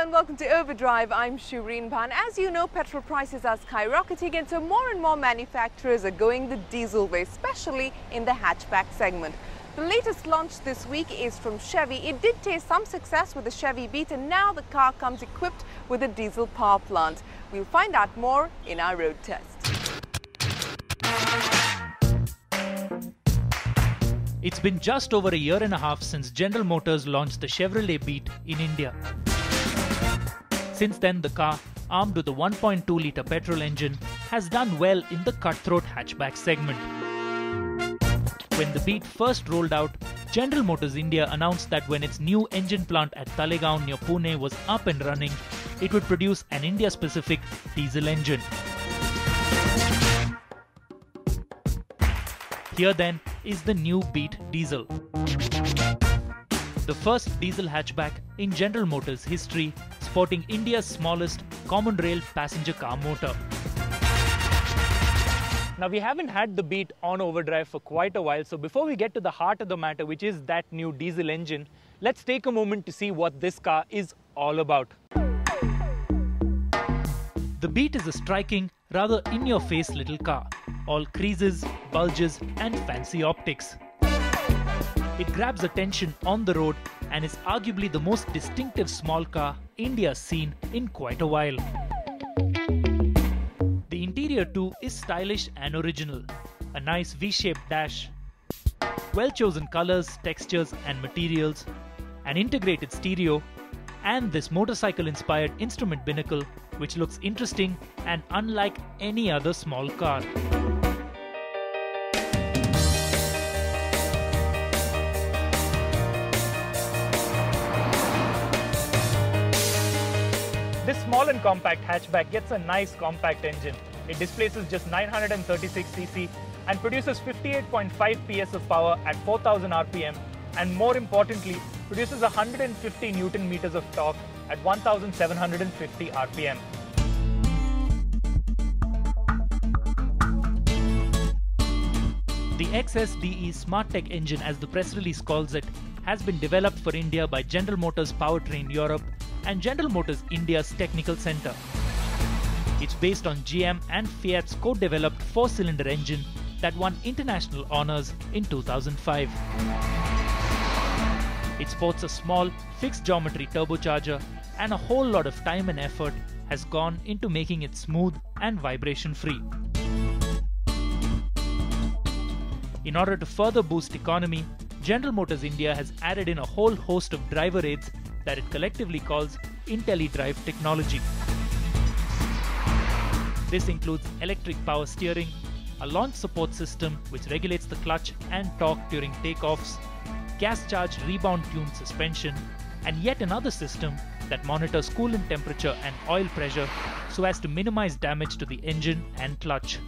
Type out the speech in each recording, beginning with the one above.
and welcome to Overdrive. I'm Shireen Bhan. As you know, petrol prices are skyrocketing and so more and more manufacturers are going the diesel way, especially in the hatchback segment. The latest launch this week is from Chevy. It did taste some success with the Chevy Beat and now the car comes equipped with a diesel power plant. We'll find out more in our road test. It's been just over a year and a half since General Motors launched the Chevrolet Beat in India. Since then, the car, armed with a 1.2-litre petrol engine, has done well in the cutthroat hatchback segment. When the Beat first rolled out, General Motors India announced that when its new engine plant at Talegaon near Pune was up and running, it would produce an India-specific diesel engine. Here then is the new Beat Diesel. The first diesel hatchback in General Motors history, sporting India's smallest common rail passenger car motor. Now we haven't had the Beat on overdrive for quite a while, so before we get to the heart of the matter, which is that new diesel engine, let's take a moment to see what this car is all about. The Beat is a striking, rather in-your-face little car. All creases, bulges and fancy optics. It grabs attention on the road and is arguably the most distinctive small car India's seen in quite a while. The interior too is stylish and original. A nice V-shaped dash, well-chosen colors, textures and materials, an integrated stereo, and this motorcycle-inspired instrument binnacle which looks interesting and unlike any other small car. This small and compact hatchback gets a nice compact engine. It displaces just 936cc and produces 58.5 PS of power at 4000 RPM and more importantly produces 150 Newton meters of torque at 1750 RPM. The XSDE Smart Tech engine, as the press release calls it, has been developed for India by General Motors Powertrain Europe and General Motors India's Technical Center. It's based on GM and Fiat's co-developed 4-cylinder engine that won international honours in 2005. It sports a small, fixed geometry turbocharger and a whole lot of time and effort has gone into making it smooth and vibration-free. In order to further boost economy, General Motors India has added in a whole host of driver aids that it collectively calls IntelliDrive technology. This includes electric power steering, a launch support system which regulates the clutch and torque during takeoffs, gas charge rebound tuned suspension, and yet another system that monitors coolant temperature and oil pressure so as to minimize damage to the engine and clutch.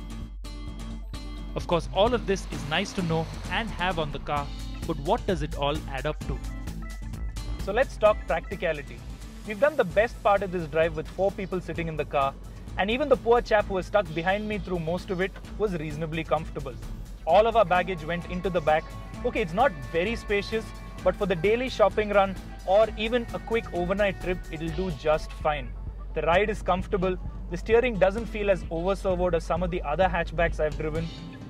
Of course, all of this is nice to know and have on the car, but what does it all add up to? So let's talk practicality. We've done the best part of this drive with 4 people sitting in the car, and even the poor chap who was stuck behind me through most of it was reasonably comfortable. All of our baggage went into the back. Okay, it's not very spacious, but for the daily shopping run or even a quick overnight trip, it'll do just fine. The ride is comfortable, the steering doesn't feel as over-servoed as some of the other hatchbacks I've driven,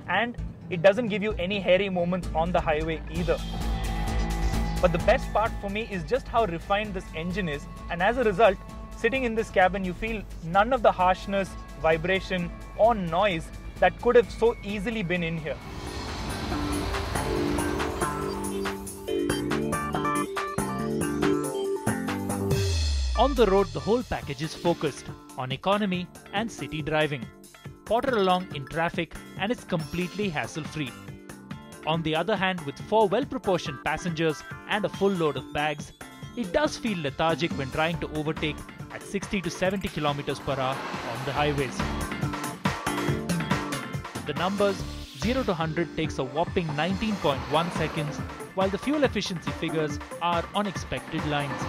and it doesn't give you any hairy moments on the highway either. But the best part for me is just how refined this engine is, and as a result, sitting in this cabin you feel none of the harshness, vibration or noise that could have so easily been in here. On the road, the whole package is focused on economy and city driving. Potter along in traffic and it's completely hassle-free. On the other hand, with 4 well-proportioned passengers and a full load of bags, it does feel lethargic when trying to overtake at 60 to 70 km per hour on the highways. The numbers 0 to 100 takes a whopping 19.1 seconds, while the fuel efficiency figures are on expected lines.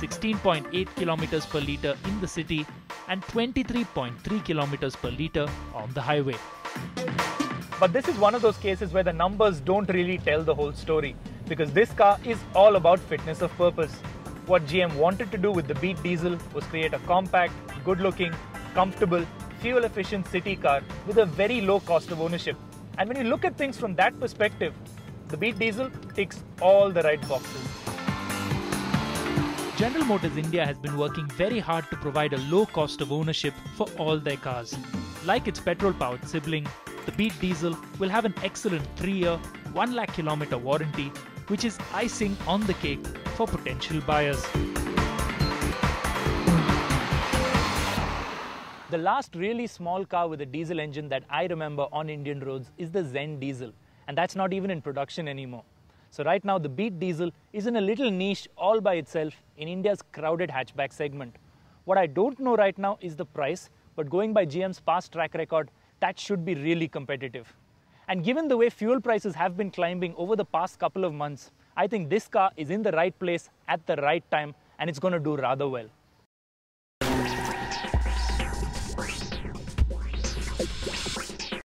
16.8 km per litre in the city and 23.3 km per litre on the highway. But this is one of those cases where the numbers don't really tell the whole story, because this car is all about fitness of purpose. What GM wanted to do with the Beat Diesel was create a compact, good-looking, comfortable, fuel-efficient city car with a very low cost of ownership. And when you look at things from that perspective, the Beat Diesel ticks all the right boxes. General Motors India has been working very hard to provide a low cost of ownership for all their cars. Like its petrol-powered sibling, the Beat Diesel will have an excellent 3-year, 1 lakh kilometer warranty, which is icing on the cake for potential buyers. The last really small car with a diesel engine that I remember on Indian roads is the Zen Diesel, and that's not even in production anymore. So right now the Beat Diesel is in a little niche all by itself in India's crowded hatchback segment. What I don't know right now is the price, but going by GM's past track record, that should be really competitive. And given the way fuel prices have been climbing over the past couple of months, I think this car is in the right place at the right time, and it's going to do rather well.